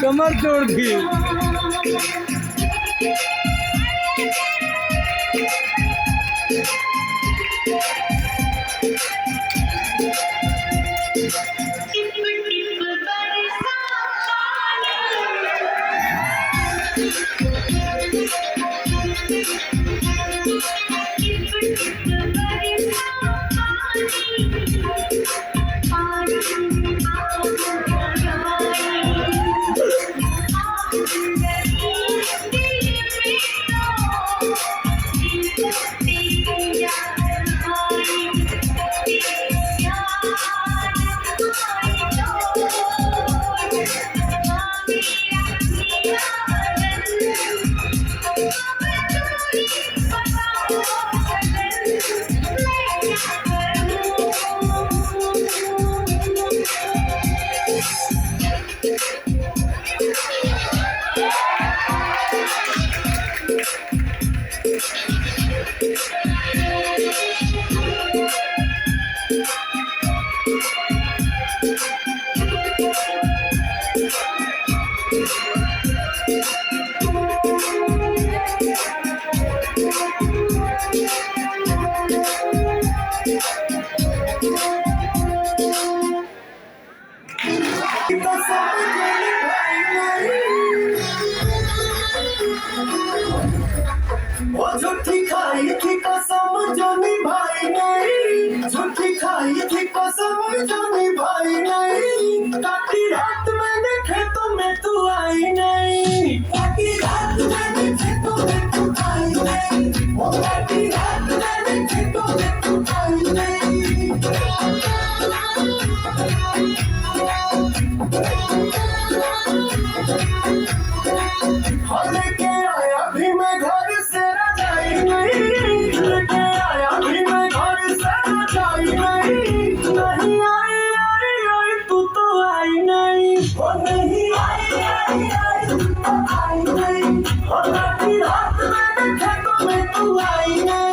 कमर तोड़ दी। वो झूठी खाई थी कसम जो निभाई नहीं, झूठी खाई थी कसम जो निभाई नहीं। काटी रात में देखे तुम्हें तू आई नहीं, काटी रात में देखे तुम्हें तू आई नहीं, वो काटी रात में देखे तुम्हें तू आई नहीं। लेके आया भी मैं घर से रजाई नहीं, लेके आया भी मैं घर से रजाई नहीं। नहीं आई आई आई तू तो आई नहीं, वो नहीं आई आई आई तू तो आई नहीं। और रात में देखे तो मैं तू आई नहीं।